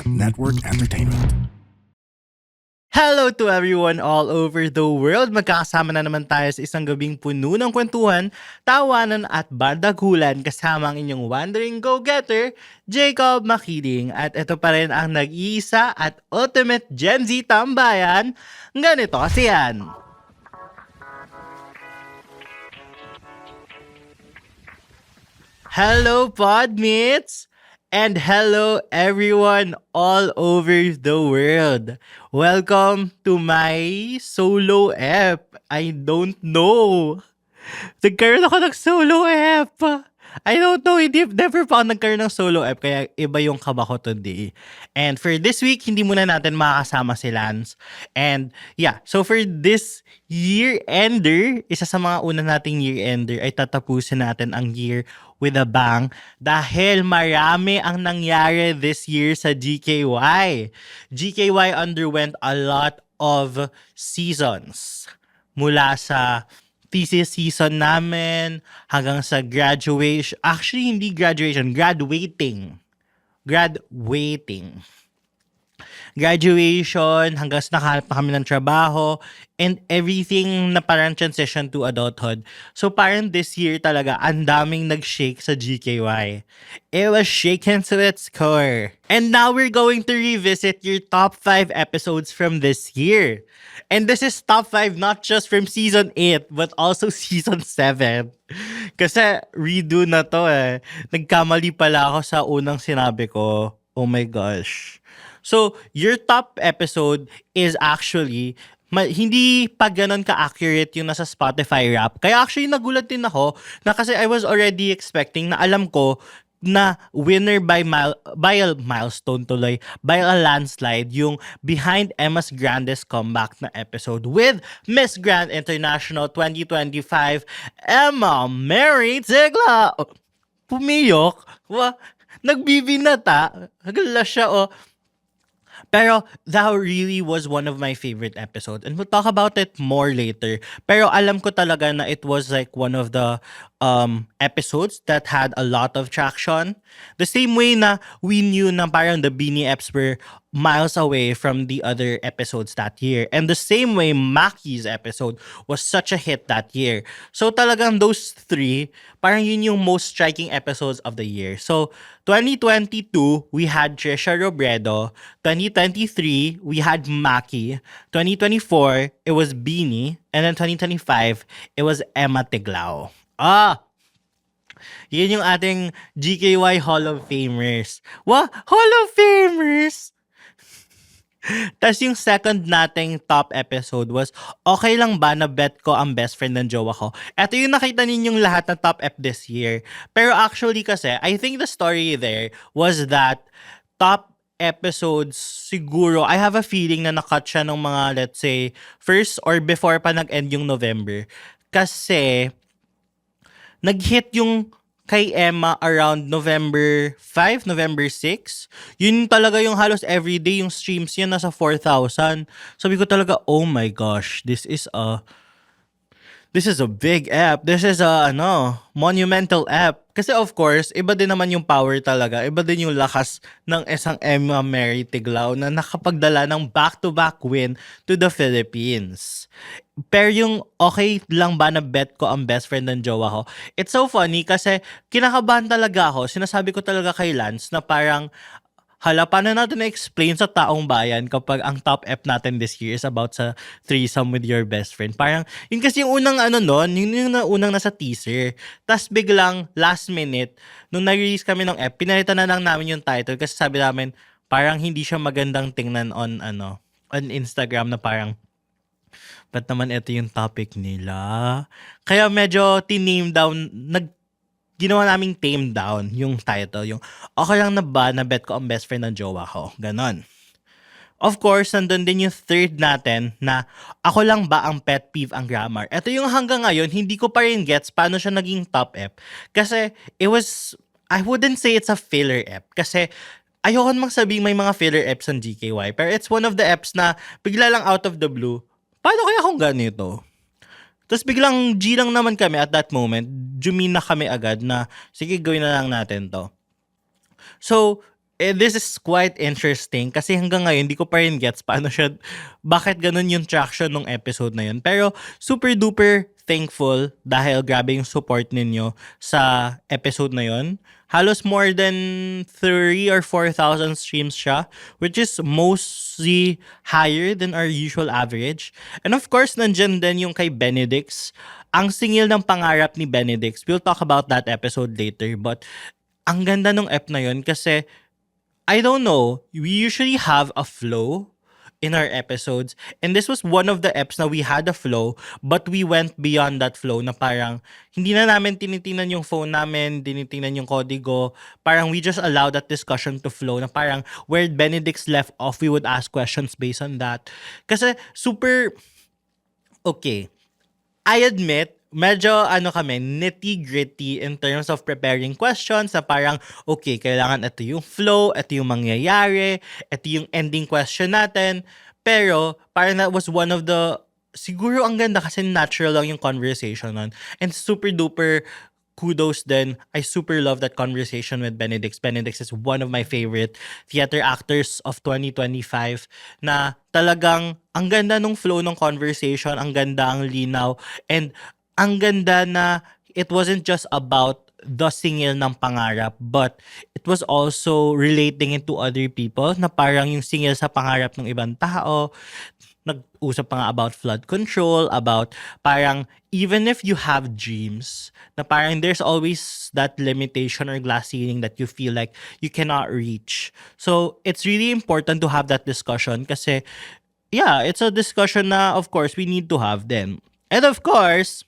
Network Entertainment. Hello to everyone all over the world. Magkakasama na naman tayo sa isang gabing puno ng kwentuhan, tawanan at bardagulan kasama ang inyong wandering go-getter, Jacob Makiling. At ito pa rin ang nag-iisa at ultimate Gen Z tambayan. Ganito kasi yan. Hello, Podmates! And hello, everyone all over the world. Welcome to my solo app. I don't know. Nagkaroon ako ng solo app. I don't know, never pa ako nagkaroon ng solo app, kaya iba yung kaba ko today. And for this week, hindi muna natin makakasama si Lance. And yeah, so for this year-ender, isa sa mga una nating year-ender ay tatapusin natin ang year with a bang dahil marami ang nangyari this year sa GKY. GKY underwent a lot of seasons. Mula sa thesis season namin hanggang sa graduation. Actually, hindi graduation. Graduation hanggang sa nakahanap na kami ng trabaho and everything na parang transition to adulthood. So parang this year talaga, ang daming nag-shake sa GKY. It was shaken to its core. And now we're going to revisit your top 5 episodes from this year. And this is top 5 not just from season 8 but also season 7. Kasi redo na to eh. Nagkamali pala ako sa unang sinabi ko. Oh my gosh. So, your top episode is actually hindi pa ganun ka-accurate yung nasa Spotify rap. Kaya actually nagulat din ako na kasi I was already expecting na alam ko na winner by a milestone tuloy, by a landslide, yung Behind Emma's Grandest Comeback na episode with Miss Grand International 2025, Emma Mary Zigla. Pumiyok. Nagbibinata. Hagala siya, oh. Pero that really was one of my favorite episodes. And we'll talk about it more later. Pero alam ko talaga na it was like one of the episodes that had a lot of traction. The same way na we knew na parang the Beanie Eps were miles away from the other episodes that year. And the same way Maki's episode was such a hit that year. So talagang those three, parang yun yung most striking episodes of the year. So 2022, we had Trisha Robredo. 2023, we had Maki. 2024, it was Beanie. And then 2025, it was Emma Tiglao. Yun yung ating GKY Hall of Famers. Hall of Famers! Tapos yung second nating top episode was, okay lang ba na bet ko ang best friend ng jowa ko? Ito yung nakita ninyong lahat ng top ep this year. Pero actually kasi, I think the story there was that top episodes, siguro, I have a feeling na nakat siya ng mga, let's say, first or before pa nag-end yung November. Kasi, nag-hit yung kay Emma around November 5, November 6. Yun talaga yung halos everyday yung streams niya nasa 4,000. Sabi ko talaga, oh my gosh, this is a big app. This is a monumental app. Kasi of course, iba din naman yung power talaga. Iba din yung lakas ng isang Emma Mary Tiglao na nakapagdala ng back-to-back win to the Philippines. Pero yung okay lang ba na bet ko ang best friend ng jowa ko? It's so funny kasi kinakabahan talaga ako. Sinasabi ko talaga kay Lance na parang, hala, paano natin na-explain sa taong bayan kapag ang top ep natin this year is about sa threesome with your best friend? Parang, yun kasi yung unang yun yung unang nasa teaser. Tapos biglang, last minute, nung nag-release kami ng ep, pinalitan na lang namin yung title kasi sabi namin, parang hindi siya magandang tingnan on Instagram na parang, ba't naman ito yung topic nila? Kaya medyo tiname down, ginawa naming tame down yung title. Yung, okay lang na ba na bet ko ang best friend ng jowa ko? Ganon. Of course, nandun din yung third natin na ako lang ba ang pet peeve ang grammar. Ito yung hanggang ngayon, hindi ko pa rin gets paano siya naging top ep. Kasi I wouldn't say it's a filler ep. Kasi ayoko namang sabihin may mga filler eps on GKY. Pero it's one of the eps na bigla lang out of the blue, paano kaya kung ganito? Tapos biglang G lang naman kami at that moment. Jumina kami agad na, sige, gawin na lang natin to. So, This is quite interesting kasi hanggang ngayon hindi ko pa rin gets paano siya, bakit ganun yung traction ng episode na yun. Pero super duper thankful dahil grabe yung support ninyo sa episode na yun. Halos more than 3 or 4,000 streams siya, which is mostly higher than our usual average. And of course, nandyan din yung kay Benedicts. Ang singil ng pangarap ni Benedicts. We'll talk about that episode later. But ang ganda ng ep na yun kasi I don't know. We usually have a flow in our episodes. And this was one of the eps na we had a flow, but we went beyond that flow na parang hindi na namin tinitingnan yung phone namin, tinitingnan yung kodigo. Parang we just allow that discussion to flow na parang where Benedict's left off, we would ask questions based on that. Kasi super, okay, I admit, medyo kami, nitty-gritty in terms of preparing questions na parang, okay, kailangan ito yung flow, ito yung mangyayari, ito yung ending question natin. Pero, parang that was one of the, siguro ang ganda kasi natural lang yung conversation nun. And super duper kudos then. I super love that conversation with Benedicts. Benedicts is one of my favorite theater actors of 2025 na talagang ang ganda nung flow ng conversation, ang ganda, ang linaw, and ang ganda na it wasn't just about the singil ng pangarap, but it was also relating it to other people na parang yung singil sa pangarap ng ibang tao. Nag-usap pa nga about flood control, about parang even if you have dreams, na parang there's always that limitation or glass ceiling that you feel like you cannot reach. So, it's really important to have that discussion kasi, yeah, it's a discussion na, of course, we need to have then. And of course,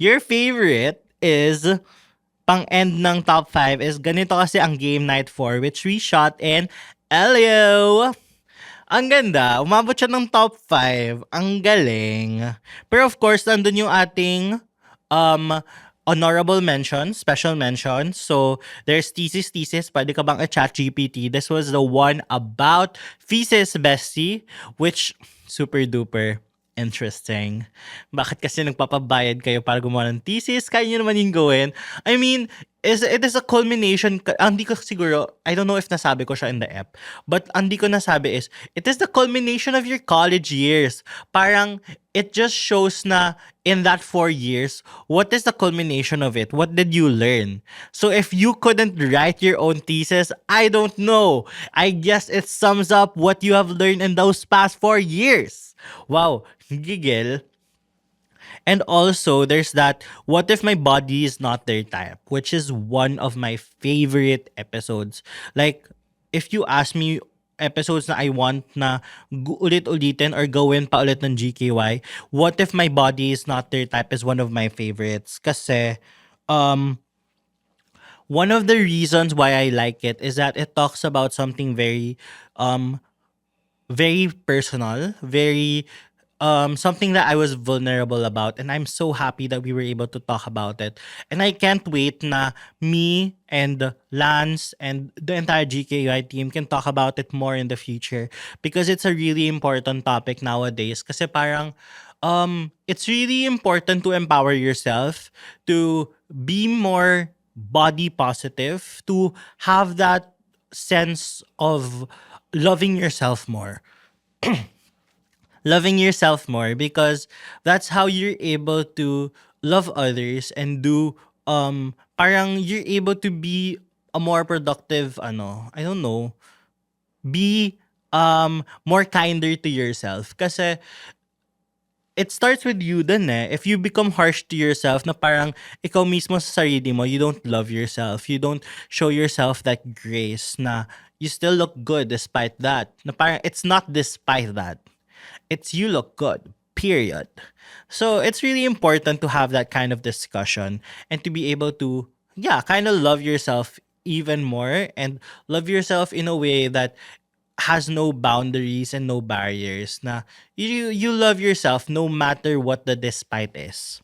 your favorite is pang-end ng top 5 is ganito kasi ang game night 4 which we shot in LU. Ang ganda. Umabot siya ng top 5. Ang galing. Pero of course, nandun yung ating honorable mention, special mention. So, there's thesis. Pwede ka bang i-chat GPT? This was the one about thesis bestie, which super duper interesting. Bakit kasi nagpapabayad kayo para gumawa ng thesis? Kaya nyo naman yung gawin. I mean, it is a culmination. Hindi ko siguro, I don't know if nasabi ko siya in the app, but hindi ko nasabi is, it is the culmination of your college years. Parang, it just shows na in that 4 years, what is the culmination of it? What did you learn? So if you couldn't write your own thesis, I don't know. I guess it sums up what you have learned in those past 4 years. Wow, giggle. And also, there's that, what if my body is not their type? Which is one of my favorite episodes. Like, if you ask me episodes na I want na ulit-ulitin or gawin pa ulit ng GKY, what if my body is not their type is one of my favorites. Kasi, one of the reasons why I like it is that it talks about something very, very personal, very something that I was vulnerable about, and I'm so happy that we were able to talk about it. And I can't wait na me and Lance and the entire GKI team can talk about it more in the future because it's a really important topic nowadays. Kasi parang it's really important to empower yourself, to be more body positive, to have that sense of loving yourself more. Loving yourself more because that's how you're able to love others and do parang you're able to be a more productive I don't know, be more kinder to yourself kasi it starts with you then if you become harsh to yourself na parang ikaw mismo sa sarili mo, you don't love yourself, you don't show yourself that grace na you still look good despite that, na parang it's not despite that, it's you look good, period. So it's really important to have that kind of discussion and to be able to, yeah, kind of love yourself even more and love yourself in a way that has no boundaries and no barriers. Na you love yourself no matter what the despite is.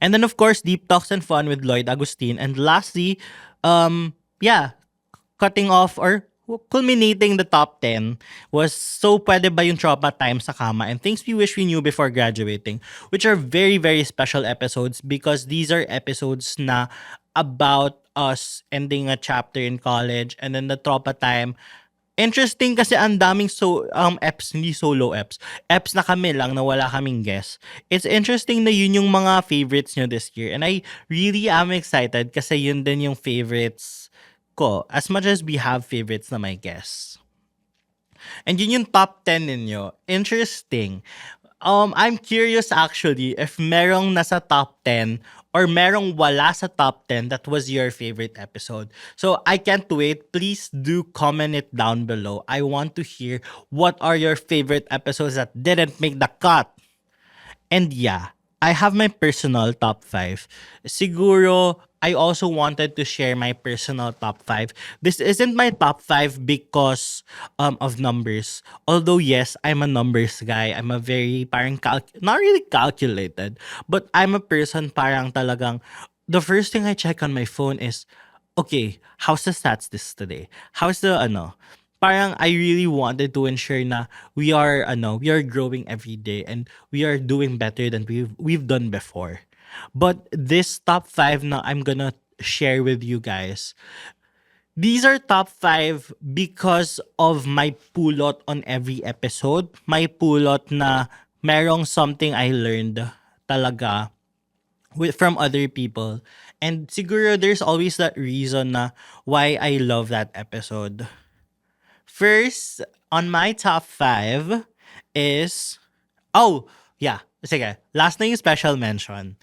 And then of course, deep talks and fun with Lloyd Agustin. And lastly, yeah, cutting off or culminating the top 10 was So Pwede Ba Yung Tropa Time sa Kama and Things We Wish We Knew Before Graduating, which are very, very special episodes because these are episodes na about us ending a chapter in college, and then the tropa time. Interesting kasi ang daming eps, hindi solo eps. Eps na kami lang na wala kaming guests. It's interesting na yun yung mga favorites nyo this year. And I really am excited kasi yun din yung favorites ko. As much as we have favorites na my guests. And yun yung top 10 ninyo. Interesting. I'm curious actually if merong nasa top 10 or merong wala sa top 10 that was your favorite episode. So I can't wait. Please do comment it down below. I want to hear what are your favorite episodes that didn't make the cut. And yeah, I have my personal top 5. Siguro, I also wanted to share my personal top 5. This isn't my top 5 because of numbers. Although yes, I'm a numbers guy. I'm a very parang not really calculated, but I'm a person parang talagang the first thing I check on my phone is okay, how's the stats this today? How's the parang I really wanted to ensure na we are growing every day and we are doing better than we've done before. But this top 5 na I'm gonna share with you guys, these are top 5 because of my pulot on every episode. My pulot na merong something I learned talaga from other people. And siguro there's always that reason na why I love that episode. First, on my top 5 is... Oh, yeah. Sige. Last na yung special mention.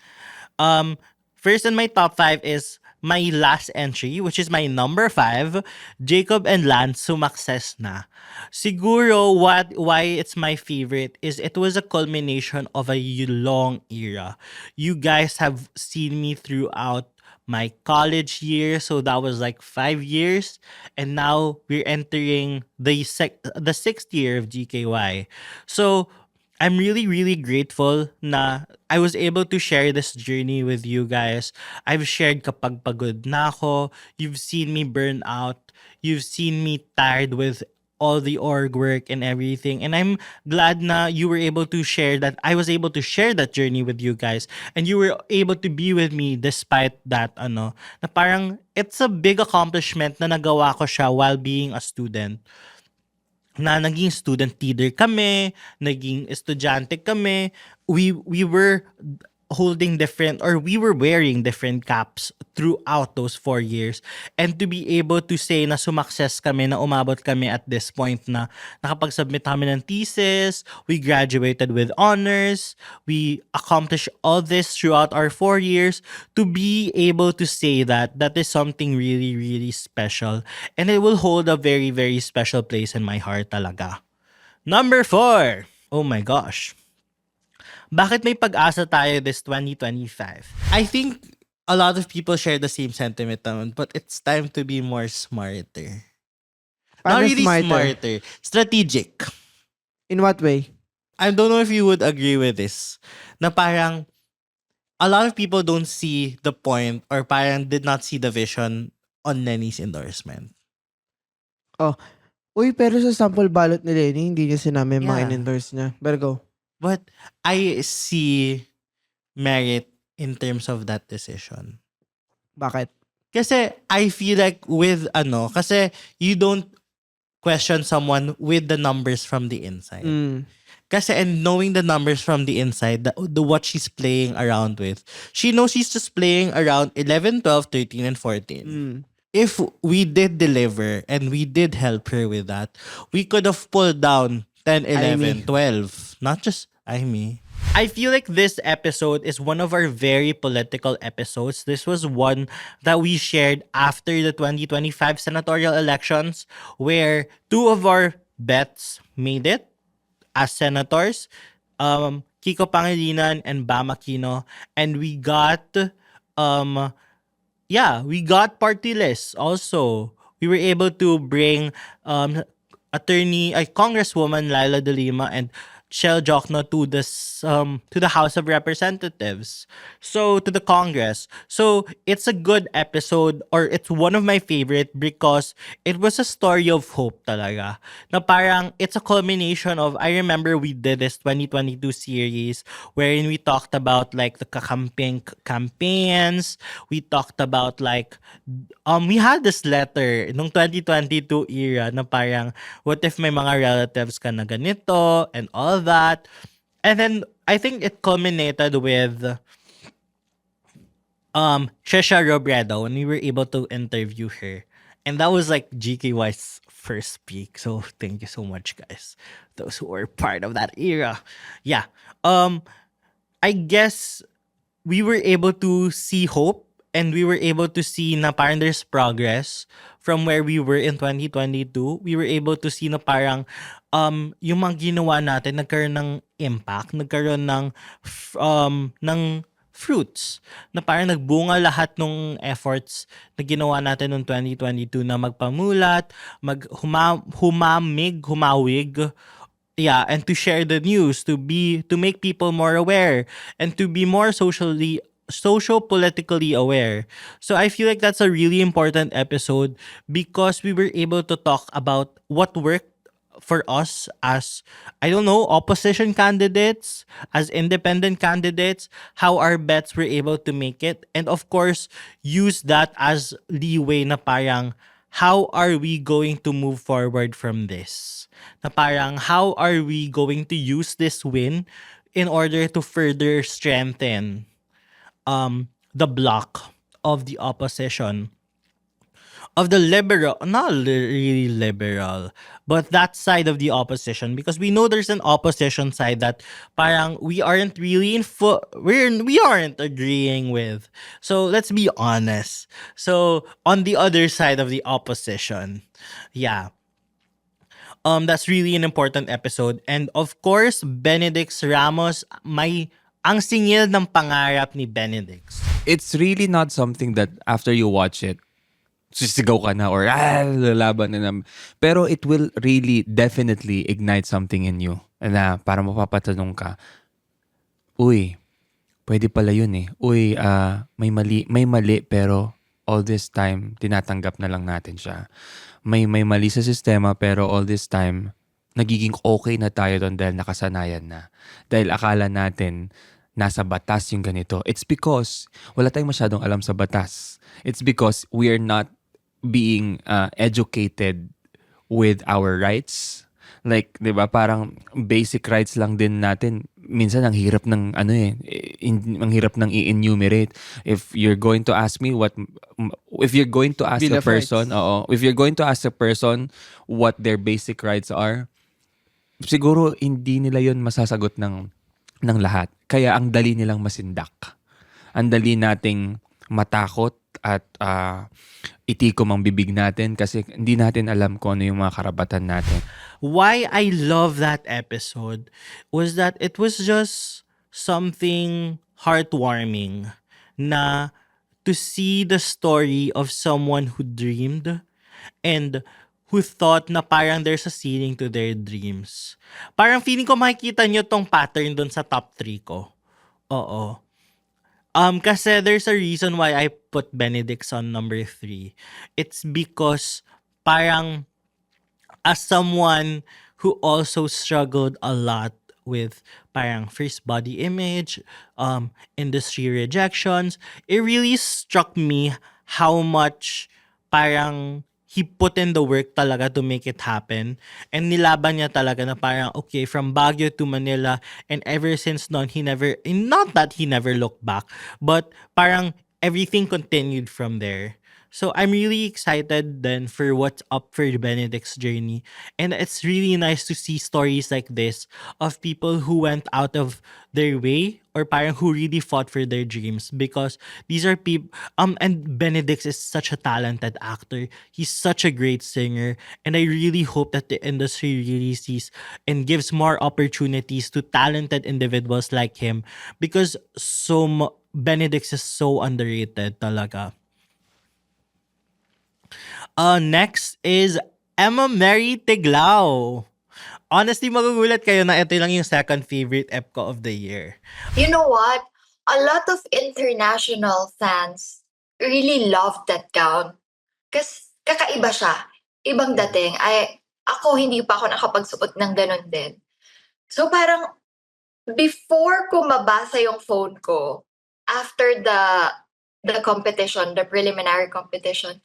First in my top 5 is my last entry, which is my number 5, Jacob and Lance sumakses na. Siguro why it's my favorite is it was a culmination of a long era. You guys have seen me throughout my college year, so that was like 5 years, and now we're entering the 6th year of GKY. So I'm really, really grateful na I was able to share this journey with you guys. I've shared kapag pagod na ako. You've seen me burn out. You've seen me tired with all the org work and everything. And I'm glad na you were able to share that. I was able to share that journey with you guys. And you were able to be with me despite that, na parang it's a big accomplishment na nagawa ko siya while being a student. Na naging student leader kami, naging estudyante kami, we were holding different, or we were wearing different caps throughout those 4 years. And to be able to say na sumakses kami, na umabot kami at this point na nakapag-submit kami ng thesis, we graduated with honors, we accomplished all this throughout our 4 years. To be able to say that is something really, really special. And it will hold a very, very special place in my heart talaga. Number 4. Oh my gosh. Bakit may pag-asa tayo this 2025? I think a lot of people share the same sentiment naman, but it's time to be more smarter. Not Paano really smarter? strategic. In what way? I don't know if you would agree with this. Na parang a lot of people don't see the point, or parang did not see the vision on Nenny's endorsement. Uy, pero sa sample ballot ni Lenny, hindi niya sinabi mga Yeah. in-endorse niya. Pero go. But I see merit in terms of that decision. Bakit? Kasi I feel like with kasi you don't question someone with the numbers from the inside. Kasi, and knowing the numbers from the inside, the what she's playing around with, she knows she's just playing around 11, 12, 13, and 14. If we did deliver and we did help her with that, we could have pulled down 10, 11, 12. Not just Aimee. I feel like this episode is one of our very political episodes. This was one that we shared after the 2025 senatorial elections, where 2 of our bets made it as senators, Kiko Pangilinan and Bam Aquino, and we got we got party lists also. We were able to bring Congresswoman Laila De Lima and Shell Jokno to the House of Representatives, so to the Congress. So it's a good episode, or it's one of my favorite because it was a story of hope talaga. Na parang it's a culmination of, I remember we did this 2022 series wherein we talked about like the campaigns. We talked about like we had this letter nung 2022 era na parang what if may mga relatives ka na ganito and all that. And then I think it culminated with Trisha Robredo when we were able to interview her. And that was like GKY's first peak. So thank you so much, guys. Those who were part of that era. Yeah. I guess we were able to see hope, and we were able to see na parang there's progress from where we were in 2022. We were able to see na parang yung mga ginawa natin nagkaroon ng impact, nagkaroon ng fruits, na parang nagbunga lahat ng efforts na ginawa natin noong 2022 na magpamulat, humawig, yeah, and to share the news, to make people more aware, and to be more politically aware. So I feel like that's a really important episode because we were able to talk about what worked for us as, I don't know, opposition candidates, as independent candidates, how our bets were able to make it, and of course use that as leeway na parang how are we going to move forward from this? Na parang how are we going to use this win in order to further strengthen the block of the opposition, of the liberal, not really liberal, but that side of the opposition, because we know there's an opposition side that parang we aren't really we aren't agreeing with. So let's be honest. So on the other side of the opposition, yeah. That's really an important episode. And of course, Benedict Ramos, ang singil ng pangarap ni Benedict. It's really not something that after you watch it, sisigaw ka na or lalaban na naman. Pero it will really definitely ignite something in you. Na para mapapatanong ka, uy, pwede pala yun eh. Uy, may mali pero all this time, tinatanggap na lang natin siya. May mali sa sistema pero all this time, nagiging okay na tayo doon dahil nakasanayan na. Dahil akala natin, nasa batas yung ganito. It's because wala tayong masyadong alam sa batas. It's because we are not being educated with our rights. Like, 'di ba, parang basic rights lang din natin. Minsan ang hirap ng ang hirap ng i-enumerate. If you're going to ask me if you're going to ask Bill a of person, if you're going to ask a person what their basic rights are, siguro hindi nila 'yon masasagot ng lahat. Kaya ang dali nilang masindak. Ang dali nating matakot at itikom ang bibig natin kasi hindi natin alam kung ano yung mga karapatan natin. Why I love that episode was that it was just something heartwarming na to see the story of someone who dreamed and who thought na parang there's a ceiling to their dreams. Parang feeling ko makikita nyo tong pattern dun sa top 3 ko. Oo. Kasi there's a reason why I put Benedict on number 3. It's because parang as someone who also struggled a lot with parang first body image, industry rejections, it really struck me how much parang he put in the work talaga to make it happen. And nilaban niya talaga na parang, okay, from Baguio to Manila, and ever since noon, not that he never looked back, but parang everything continued from there. So I'm really excited then for what's up for Benedict's journey. And it's really nice to see stories like this of people who went out of their way or parang who really fought for their dreams, because these are people and Benedict is such a talented actor. He's such a great singer, and I really hope that the industry really sees and gives more opportunities to talented individuals like him, because Benedict is so underrated talaga. Next is Emma Mary Tiglao. Honestly, magugulat kayo na ito lang yung second favorite ep ko of the year. You know what? A lot of international fans really loved that gown. Kasi kakaiba siya. Ibang dating. Ako, hindi pa ako nakapagsuot ng ganun din. So parang, before ko mabasa yung phone ko, after the competition, the preliminary competition,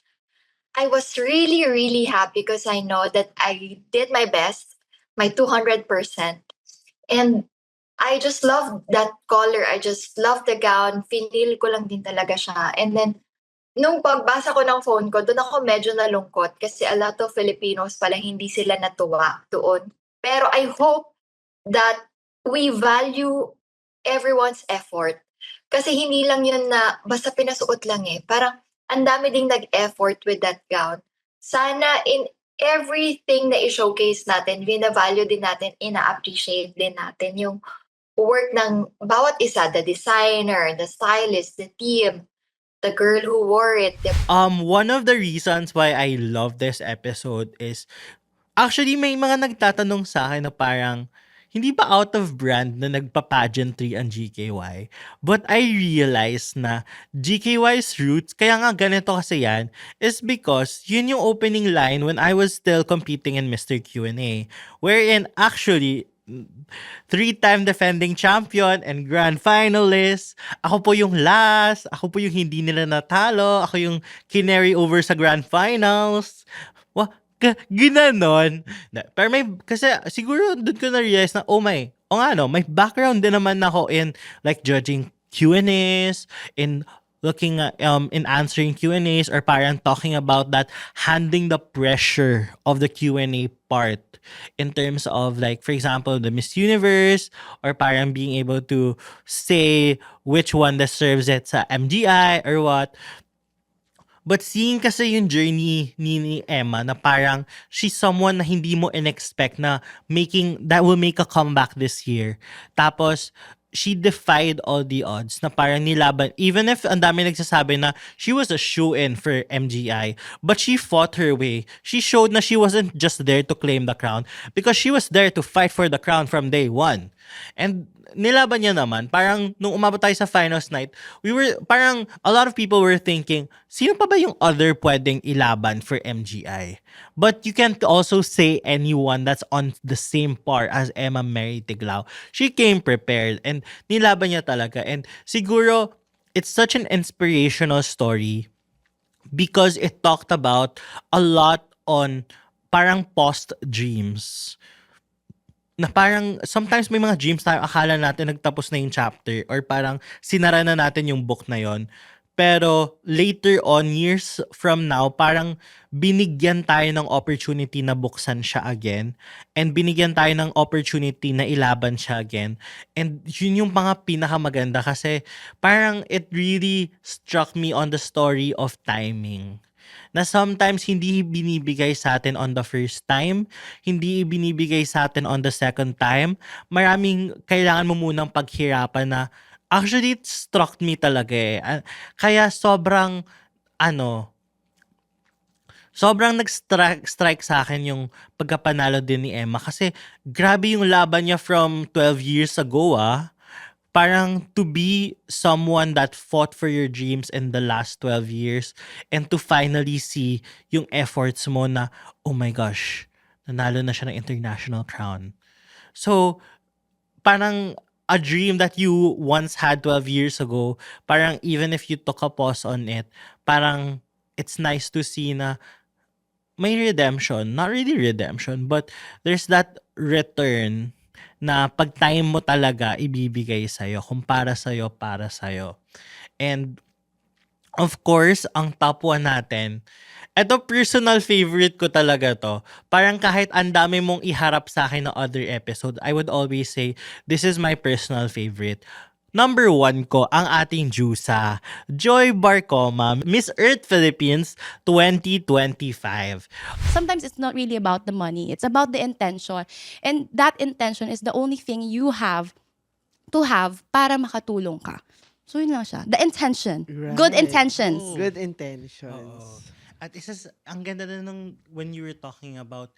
I was really, really happy because I know that I did my best, my 200%. And I just love that color. I just love the gown. Feel ko lang din talaga siya. And then, nung pagbasa ko ng phone ko, doon ako medyo nalungkot kasi a lot of Filipinos pala hindi sila natuwa doon. Pero I hope that we value everyone's effort. Kasi hindi lang yun na basta pinasuot lang eh. Parang ang dami ding nag-effort with that gown. Sana in everything na i-showcase natin, bina-value din natin, ina-appreciate din natin yung work ng bawat isa, the designer, the stylist, the team, the girl who wore it. One of the reasons why I love this episode is actually may mga nagtatanong sa akin na parang hindi ba out of brand na nagpa-pageantry ang GKY? But I realized na GKY's roots, kaya nga ganito kasi yan, is because yun yung opening line when I was still competing in Mr. Q&A. Wherein actually, 3-time defending champion and grand finalist. Ako po yung last. Ako po yung hindi nila natalo. Ako yung kinary over sa grand finals. Wah, ginanon. Pero may, kasi siguro doon ko na-realize na, may background din naman ako in like judging Q&As, in looking at, in answering Q&As, or parang talking about that, handling the pressure of the Q&A part in terms of like, for example, the Miss Universe, or parang being able to say which one deserves it sa MGI or what. But seeing kasi yung journey ni Emma na parang she's someone na hindi mo in-expect na that will make a comeback this year. Tapos, she defied all the odds na parang nilaban. Even if ang dami nagsasabi na she was a shoo-in for MGI, but she fought her way. She showed na she wasn't just there to claim the crown because she was there to fight for the crown from day one. And nilaban niya naman. Parang nung umabot tayo sa finals night, parang a lot of people were thinking, sino pa ba yung other pwedeng ilaban for MGI? But you can't also say anyone that's on the same par as Emma Mary Tiglao. She came prepared and nilaban niya talaga. And siguro, it's such an inspirational story because it talked about a lot on parang post-dreams. Na parang sometimes may mga dreams tayo akala natin nagtapos na yung chapter or parang sinara na natin yung book na yon. Pero later on, years from now, parang binigyan tayo ng opportunity na buksan siya again and binigyan tayo ng opportunity na ilaban siya again. And yun yung mga pinakamaganda kasi parang it really struck me on the story of timing. Na sometimes hindi binibigay sa atin on the first time, hindi binibigay sa atin on the second time. Maraming kailangan mo munang paghirapan na actually it struck me talaga eh. Kaya sobrang nag-strike sa akin yung pagkapanalo din ni Emma kasi grabe yung laban niya from 12 years ago Parang to be someone that fought for your dreams in the last 12 years and to finally see yung efforts mo na, oh my gosh, nanalo na siya ng international crown. So, parang a dream that you once had 12 years ago, parang even if you took a pause on it, parang it's nice to see na may redemption. Not really redemption, but there's that return na pag time mo talaga ibibigay sa'yo, kung para sa'yo. And of course, ang top 1 natin, eto personal favorite ko talaga to. Parang kahit ang dami mong iharap sa akin na other episode, I would always say, this is my personal favorite. Number 1 ko, ang ating Jusa, Joy Barcoma, Miss Earth Philippines 2025. Sometimes it's not really about the money. It's about the intention. And that intention is the only thing you have to have para makatulong ka. So yun lang siya. The intention. Good Right. intentions. Good intentions. Oo. At ang ganda na nung when you were talking about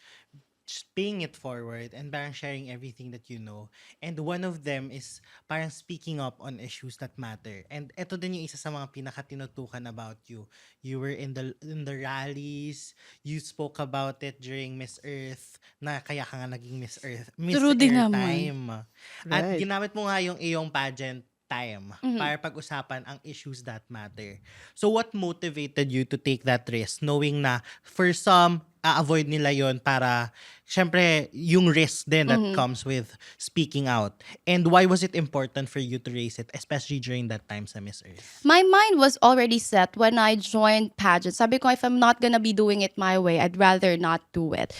just paying it forward and parang sharing everything that you know. And one of them is parang speaking up on issues that matter. And ito din yung isa sa mga pinakatinutukan about you. You were in the rallies, you spoke about it during Miss Earth, na kaya ka nga naging Miss Earth, Miss True din naman. Airtime. At Right. ginamit mo nga yung iyong pageant time para pag-usapan ang issues that matter. So what motivated you to take that risk knowing na for some avoid nila yon para syempre yung risk din that comes with speaking out. And why was it important for you to raise it especially during that time sa Miss Earth? My mind was already set when I joined pageant. Sabi ko, if I'm not gonna be doing it my way, I'd rather not do it.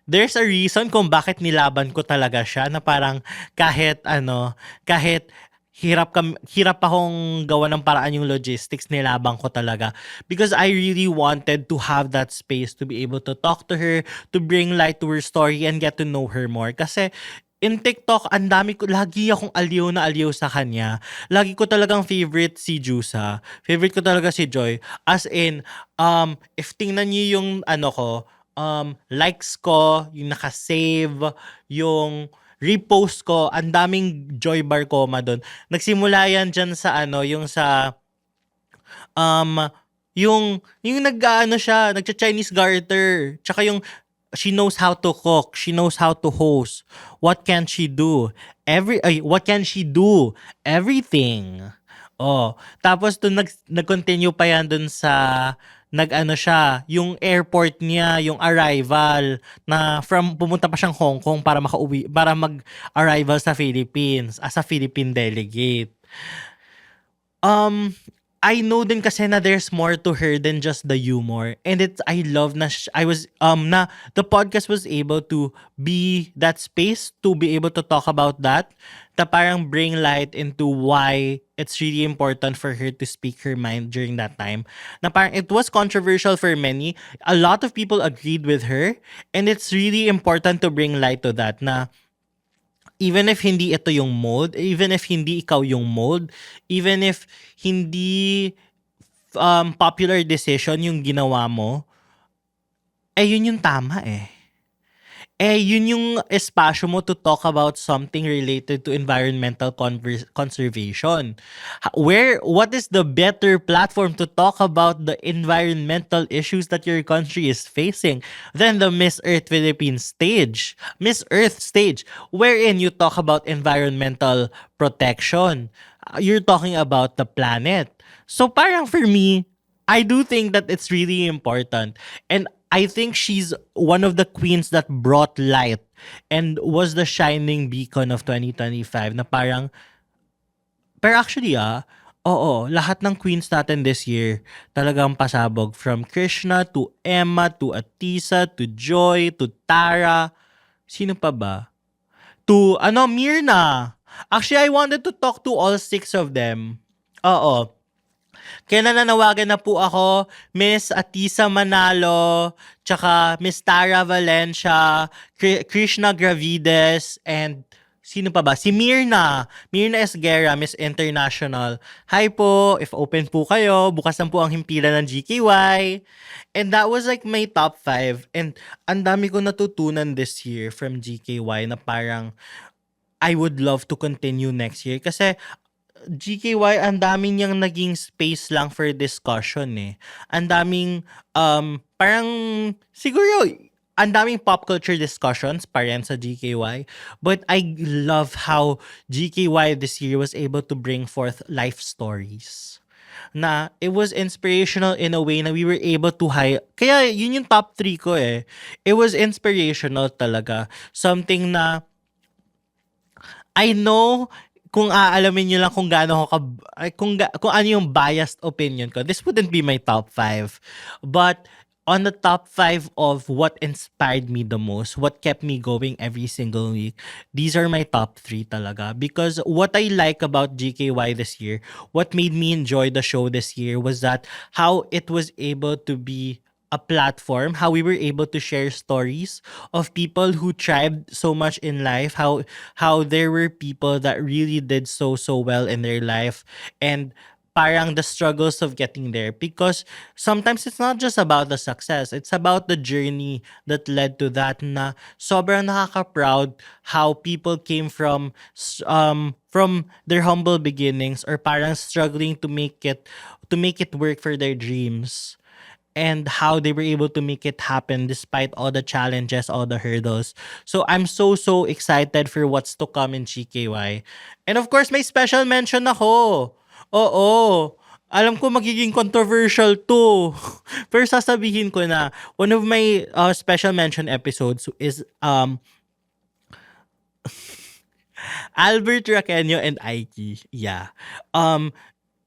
There's a reason kung bakit nilaban ko talaga siya na parang kahit hirap akong gawa ng paraan yung logistics, nilaban ko talaga. Because I really wanted to have that space to be able to talk to her, to bring light to her story and get to know her more. Kasi in TikTok, lagi akong aliw na aliw sa kanya. Lagi ko talagang favorite si Jusa. Favorite ko talaga si Joy. As in, if tingnan niyo yung likes ko, yung nakasave, yung repost ko, ang daming Joy Bar Coma doon. Nagsimula yan dyan sa yung siya, nagcha-Chinese garter. Tsaka yung, she knows how to cook, she knows how to host. What can she do? What can she do? Everything. Oh, tapos doon nag-continue pa yan doon sa yung airport niya, yung arrival na pumunta pa siyang Hong Kong para mag-arrival sa Philippines as a Philippine delegate. I know din kasi na there's more to her than just the humor. And I love na na the podcast was able to be that space to be able to talk about that. To parang bring light into why it's really important for her to speak her mind during that time. Na parang it was controversial for many. A lot of people agreed with her. And it's really important to bring light to that na even if hindi ito yung mold, even if hindi ikaw yung mold, even if hindi popular decision yung ginawa mo, yun yung tama yun yung espasyo mo to talk about something related to environmental conservation. What is the better platform to talk about the environmental issues that your country is facing than the Miss Earth Philippines stage? Miss Earth stage, wherein you talk about environmental protection. You're talking about the planet. So parang for me, I do think that it's really important. And I think she's one of the queens that brought light and was the shining beacon of 2025 na parang, pero actually lahat ng queens natin this year talagang pasabog, from Krishna to Emma to Atisa to Joy to Tara, sino pa ba? To Mirna. Actually, I wanted to talk to all 6 of them. Kaya nananawagan na po ako, Miss Atisa Manalo, tsaka Miss Tara Valencia, Krishna Gravides, and sino pa ba? Si Mirna Esguerra, Miss International. Hi po, if open po kayo, bukas na po ang himpilan ng GKY. And that was like my top 5. And ang dami ko natutunan this year from GKY na parang I would love to continue next year. Kasi GKY, ang daming niyang naging space lang for discussion Ang daming, parang, siguro, ang daming pop culture discussions pa rin sa GKY. But I love how GKY this year was able to bring forth life stories. Na it was inspirational in a way na we were able to kaya yun yung top 3 ko It was inspirational talaga. Something na, I know, kung aalamin nyo lang kung gaano kung ano yung biased opinion ko, this wouldn't be my top 5. But on the top 5 of what inspired me the most, what kept me going every single week, these are my top 3 talaga. Because what I like about GKY this year, what made me enjoy the show this year was that how it was able to be a platform, how we were able to share stories of people who tried so much in life, how there were people that really did so well in their life, and parang the struggles of getting there, because sometimes it's not just about the success, it's about the journey that led to that, na sobrang nakaka-proud how people came from their humble beginnings, or parang struggling to make it work for their dreams, and how they were able to make it happen despite all the challenges, all the hurdles. So I'm so excited for what's to come in GKY. And of course, may special mention ako. Oo. Alam ko magiging controversial to. Pero sasabihin ko na, one of my special mention episodes is Albert Raquenyo and Aiki. Yeah.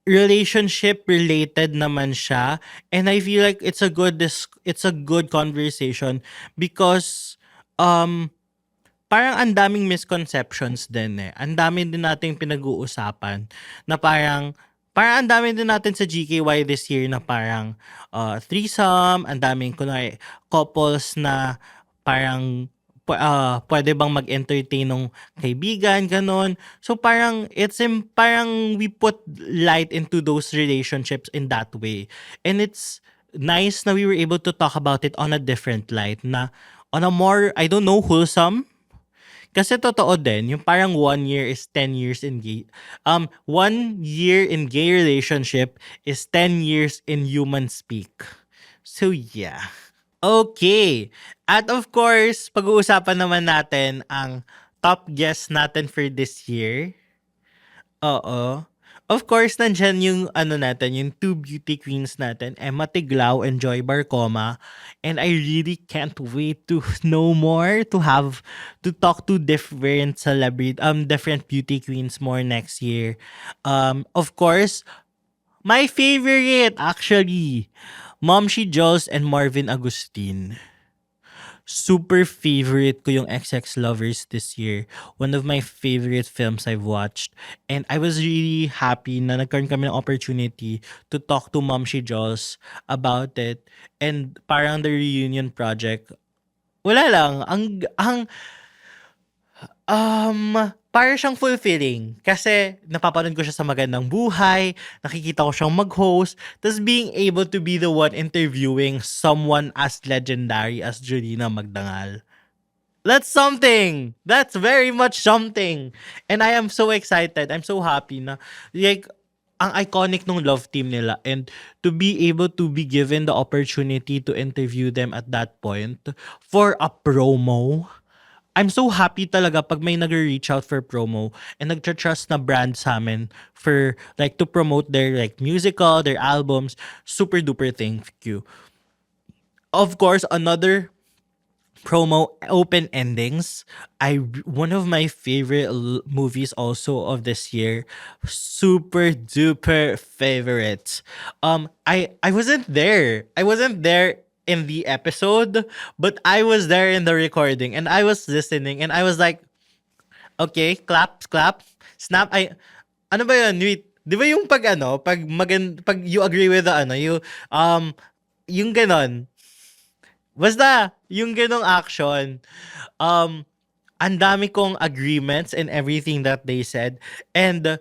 Relationship related naman siya, and I feel like it's a good conversation, because parang ang daming misconceptions din eh. Ang dami din nating pinag-uusapan na parang ang dami din natin sa GKY this year na parang threesome, ang daming kunwari couples na parang pwede bang mag-entertain ng kaibigan, ganon. So parang parang we put light into those relationships in that way. And it's nice na we were able to talk about it on a different light, na on a more, I don't know, wholesome. Kasi totoo din, yung parang 1 year is 10 years in gay. 1 year in gay relationship is 10 years in human speak. So yeah. Okay. At of course, pag-uusapan naman natin ang top guest natin for this year. Oo. Of course, nandyan yung yung two beauty queens natin, Emma Tiglao and Joy Barcoma. And I really can't wait to know more, to talk to different different beauty queens more next year. Of course, my favorite actually, Momshi Jules and Marvin Agustin. Super favorite ko yung XX Lovers this year. One of my favorite films I've watched. And I was really happy na nagkaroon kami ng opportunity to talk to Momshi Jules about it. And parang the reunion project, wala lang. Para siyang fulfilling. Kasi napapanood ko siya sa Magandang Buhay, nakikita ko siyang mag-host, tapos being able to be the one interviewing someone as legendary as Jolina Magdangal. That's something! That's very much something! And I am so excited. I'm so happy na, like, ang iconic nung love team nila, and to be able to be given the opportunity to interview them at that point for a promo. I'm so happy talaga pag may nag-reach out for promo and nag-trust na brand sa amin for like to promote their like musical, their albums. Super duper thank you. Of course, another promo, Open Endings. One of my favorite movies also of this year. Super duper favorite. I wasn't there. I wasn't there in the episode, but I was there in the recording, and I was listening, and I was like, okay, clap, snap. Ano ba yun? Wait, di ba yung pag you agree with the yung ganon. Basta, yung ganong action, ang dami kong agreements and everything that they said. And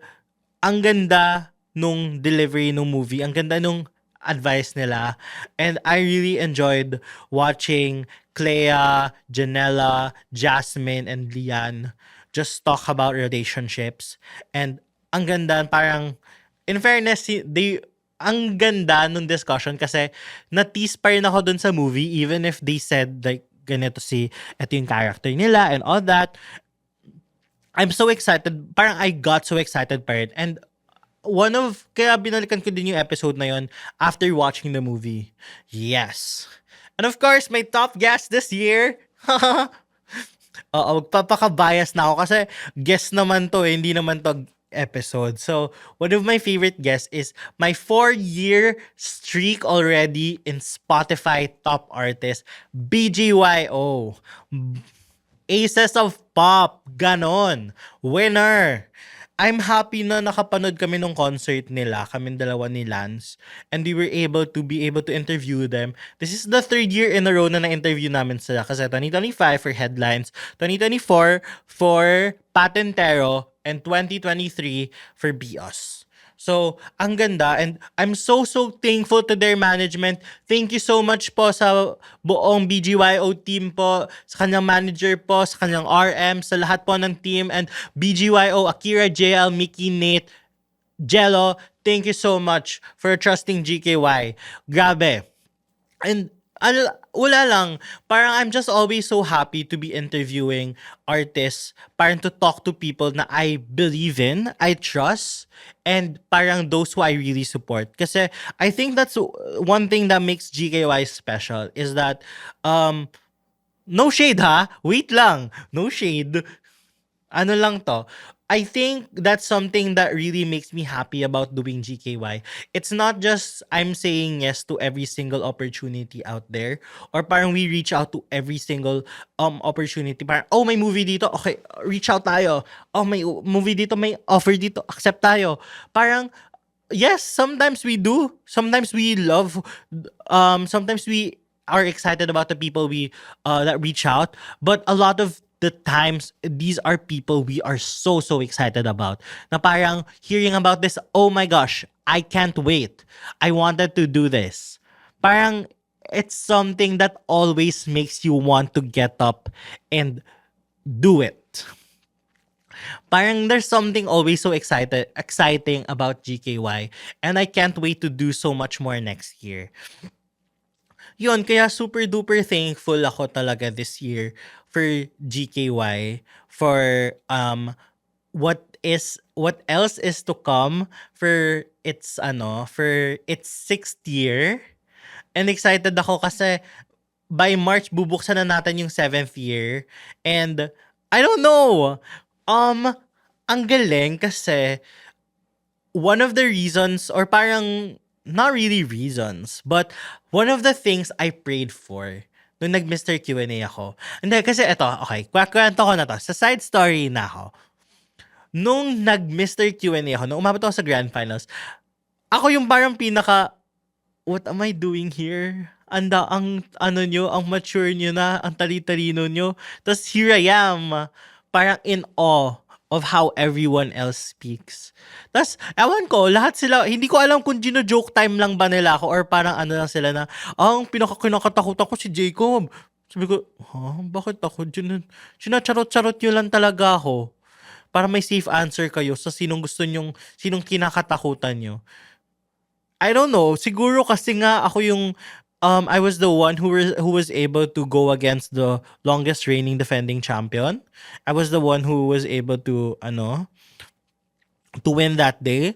ang ganda nung delivery nung movie, ang ganda nung advice nila. And I really enjoyed watching Clea, Janella, Jasmine, and Lian just talk about relationships. And ang ganda, parang, in fairness, ang ganda nung discussion kasi na-tease pa rin ako dun sa movie, even if they said like ganito ito yung character nila and all that. I'm so excited. Parang I got so excited pa rin. And kaya binalikan ko din yung episode na yun after watching the movie. Yes. And of course, my top guest this year. Magpapaka-bias na ako kasi guest naman to, hindi naman to episode. So, one of my favorite guests is my 4-year streak already in Spotify top artist, BGYO. Aces of Pop, ganon. Winner. I'm happy na nakapanood kami nung concert nila, kaming dalawa ni Lance, and we were able to interview them. This is the 3rd year in a row na na-interview namin sila kasi 2025 for Headlines, 2024 for Patentero, and 2023 for Bios. So, ang ganda, and I'm so thankful to their management. Thank you so much po sa buong BGYO team po, sa kanyang manager po, sa kanyang RM, sa lahat po ng team, and BGYO, Akira, JL, Mickey, Nate, Jello, thank you so much for trusting GKY. Grabe. And wala lang, parang I'm just always so happy to be interviewing artists, parang to talk to people na I believe in, I trust, and parang those who I really support. Kasi I think that's one thing that makes GKY special is that, no shade ha, wait lang, no shade. Ano lang to, I think that's something that really makes me happy about doing GKY. It's not just I'm saying yes to every single opportunity out there, or parang we reach out to every single opportunity. Parang, oh, may movie dito, okay, reach out tayo. Oh, may movie dito, may offer dito, accept tayo. Parang, yes, sometimes we do. Sometimes we love, sometimes we are excited about the people we that reach out, but a lot of the times these are people we are so excited about, na parang hearing about this, oh my gosh, I can't wait, I wanted to do this. Parang it's something that always makes you want to get up and do it. Parang there's something always so exciting about GKY, and I can't wait to do so much more next year. Yun, kaya super duper thankful ako talaga this year for GKY, for what else is to come for its 6th year. And excited ako kasi by March bubuksan na natin yung 7th year, and I don't know, ang galing kasi one of the reasons, or parang not really reasons, but one of the things I prayed for nung nag-Mr. Q&A ako. Hindi, kasi eto, okay, kwento ko na to. Sa side story na ako. Nung nag-Mr. Q&A ako, nung umabot ako sa grand finals, ako yung parang pinaka, what am I doing here? Ang mature nyo na, ang tali-talino nyo. Tapos here I am, parang in awe of how everyone else speaks. Tapos, ewan ko, lahat sila, hindi ko alam kung gino-joke time lang ba nila ako, or parang ano lang sila na, ang kinakatakutan ko si Jacob. Sabi ko, bakit ako? Sinacharot-charot nyo lang talaga ako. Para may safe answer kayo sa sinong kinakatakutan nyo. I don't know, siguro kasi nga ako yung I was the one who was able to go against the longest reigning defending champion. I was the one who was able to win that day.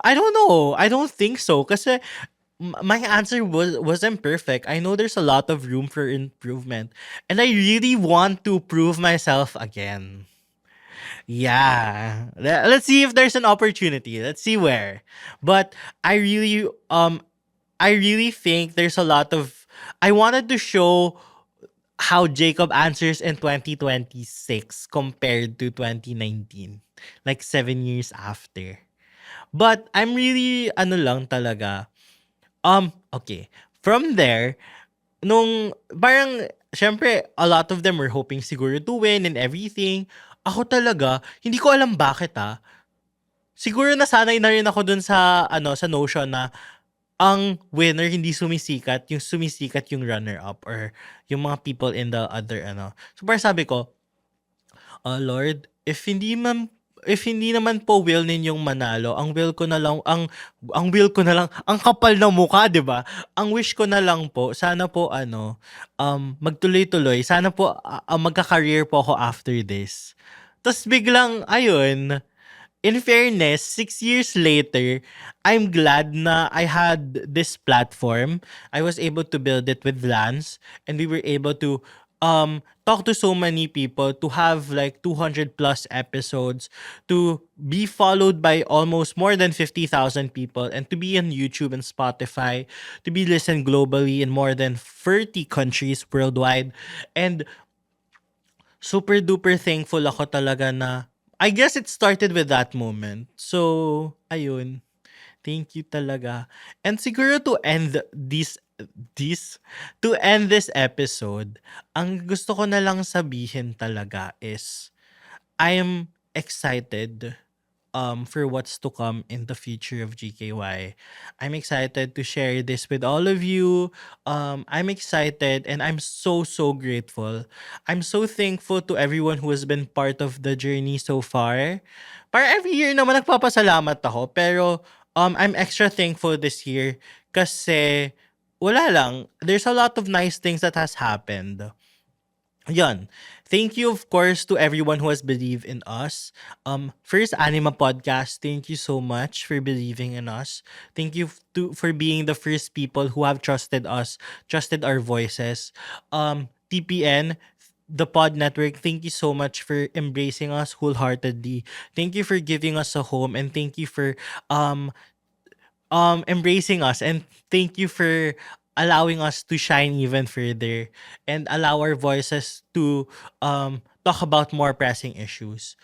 I don't know. I don't think so kasi my answer wasn't perfect. I know there's a lot of room for improvement, and I really want to prove myself again. Yeah. Let's see if there's an opportunity. Let's see where. But I really think there's a lot of, I wanted to show how Jacob answers in 2026 compared to 2019. Like 7 years after. But I'm really lang talaga. Okay. From there, nung parang syempre a lot of them were hoping siguro to win and everything. Ako talaga, hindi ko alam bakit siguro nasanay na rin ako dun sa sa notion na ang winner hindi sumisikat, yung sumisikat yung runner-up or yung mga people in the other So parang sabi ko, Lord, if hindi naman po will ninyong manalo, ang will ko na lang, ang kapal ng mukha, 'di ba? Ang wish ko na lang po, sana po magtuloy-tuloy, sana po magka-career po ako after this. Tapos biglang ayun, in fairness, 6 years later, I'm glad na I had this platform. I was able to build it with Lance, and we were able to talk to so many people, to have like 200 plus episodes, to be followed by almost more than 50,000 people, and to be on YouTube and Spotify, to be listened globally in more than 30 countries worldwide. And super duper thankful ako talaga na, I guess it started with that moment. So, ayun. Thank you talaga. And siguro to end this episode, ang gusto ko na lang sabihin talaga is, I am excited for what's to come in the future of GKY. I'm excited to share this with all of you. I'm excited and I'm so grateful. I'm so thankful to everyone who has been part of the journey so far. Para every year naman nagpapasalamat ako, pero I'm extra thankful this year kasi wala lang. There's a lot of nice things that has happened. Yun. Thank you, of course, to everyone who has believed in us. First Anima Podcast, thank you so much for believing in us. Thank you for being the first people who have trusted us, trusted our voices. TPN, the Pod Network, thank you so much for embracing us wholeheartedly. Thank you for giving us a home, and thank you for embracing us, and thank you for allowing us to shine even further and allow our voices to talk about more pressing issues.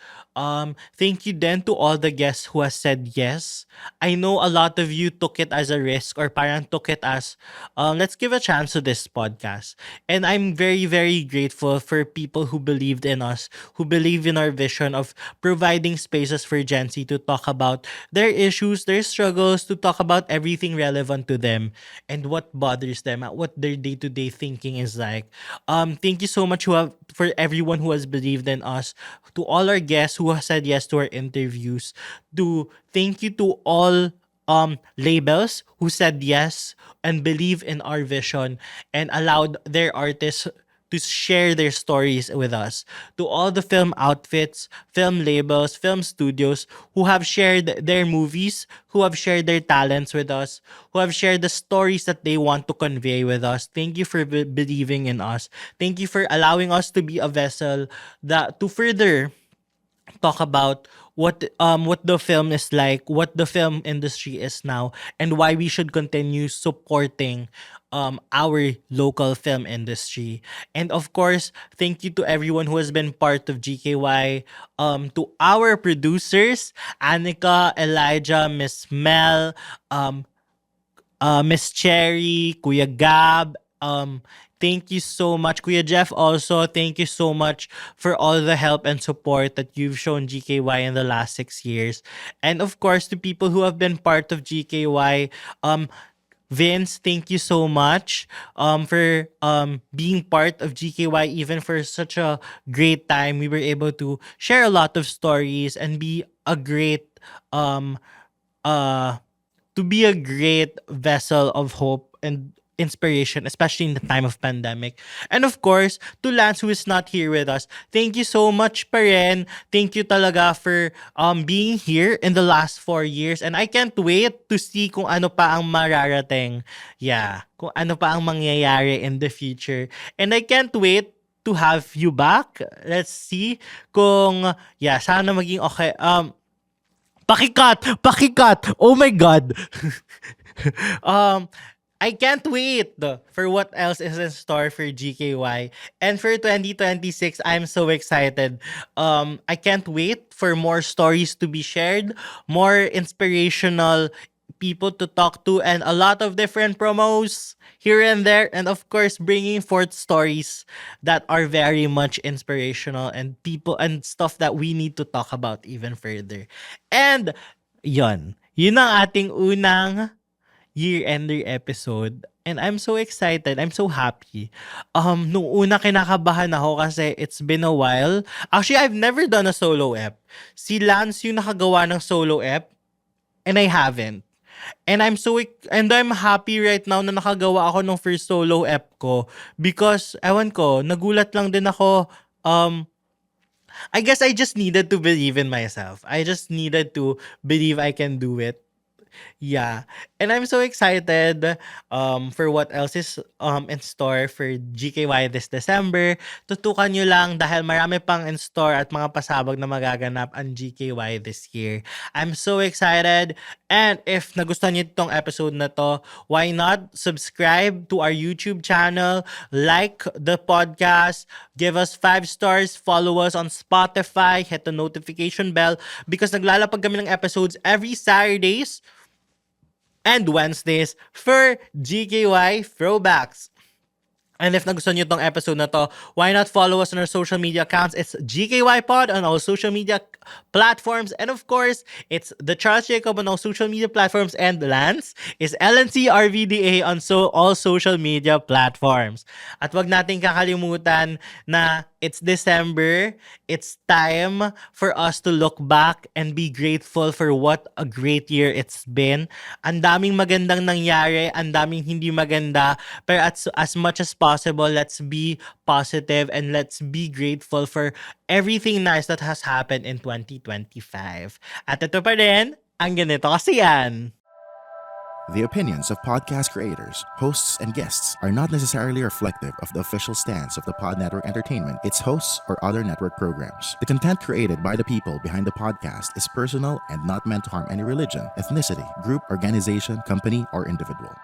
Thank you then to all the guests who has said yes. I know a lot of you took it as a risk, or parang took it as let's give a chance to this podcast. And I'm very grateful for people who believed in us, who believe in our vision of providing spaces for Gen Z to talk about their issues, their struggles, to talk about everything relevant to them and what bothers them, what their day-to-day thinking is like. Thank you so much for everyone who has believed in us, to all our guests who have said yes to our interviews, thank you to all labels who said yes and believe in our vision and allowed their artists to share their stories with us. To all the film outfits, film labels, film studios who have shared their movies, who have shared their talents with us, who have shared the stories that they want to convey with us. Thank you for believing in us. Thank you for allowing us to be a vessel that to further talk about what the film is like, what the film industry is now, and why we should continue supporting our local film industry. And of course, thank you to everyone who has been part of GKY, to our producers, Anika, Elijah, Miss Mel, Miss Cherry, Kuya Gab, thank you so much. Kuya Jeff also, thank you so much for all the help and support that you've shown GKY in the last 6 years. And of course, to people who have been part of GKY, Vince, thank you so much for being part of GKY even for such a great time. We were able to share a lot of stories and be a great to be a great vessel of hope and inspiration, especially in the time of pandemic. And of course, to Lance, who is not here with us, thank you so much pa rin. Thank you talaga for being here in the last 4 years. And I can't wait to see kung ano pa ang mararating. Yeah, kung ano pa ang mangyayari in the future. And I can't wait to have you back. Let's see kung, yeah, sana maging okay. Pakikat! Oh my God! I can't wait for what else is in store for GKY. And for 2026, I'm so excited. I can't wait for more stories to be shared, more inspirational people to talk to, and a lot of different promos here and there. And of course, bringing forth stories that are very much inspirational and people and stuff that we need to talk about even further. And yun ang ating unang year-ender episode. And I'm so excited. I'm so happy. Nung una kinakabahan ako kasi it's been a while. Actually, I've never done a solo ep. Si Lance yung nakagawa ng solo ep and I haven't. And I'm happy right now na nakagawa ako ng first solo ep ko because ewan ko, nagulat lang din ako. I guess I just needed to believe in myself. I just needed to believe I can do it. Yeah. And I'm so excited for what else is in store for GKY this December. Tutukan nyo lang dahil marami pang in store at mga pasabog na magaganap ang GKY this year. I'm so excited. And if nagustuhan nyo itong episode na to, why not subscribe to our YouTube channel, like the podcast, give us 5 stars, follow us on Spotify, hit the notification bell because naglalapag kami ng episodes every Saturdays and Wednesdays for GKY Throwbacks. And if nagustuhan nyo tong episode na to, why not follow us on our social media accounts? It's GKY Pod on all social media platforms. And of course, it's the Charles Jacob on all social media platforms. And Lance is LNCRVDA on all social media platforms. At wag natin kakalimutan na it's December. It's time for us to look back and be grateful for what a great year it's been. Ang daming magandang nangyari, ang daming hindi maganda, pero as much as possible, let's be positive and let's be grateful for everything nice that has happened in 2025. At ito pa rin, ang ganito kasi yan. The opinions of podcast creators, hosts, and guests are not necessarily reflective of the official stance of the Pod Network Entertainment, its hosts, or other network programs. The content created by the people behind the podcast is personal and not meant to harm any religion, ethnicity, group, organization, company, or individual.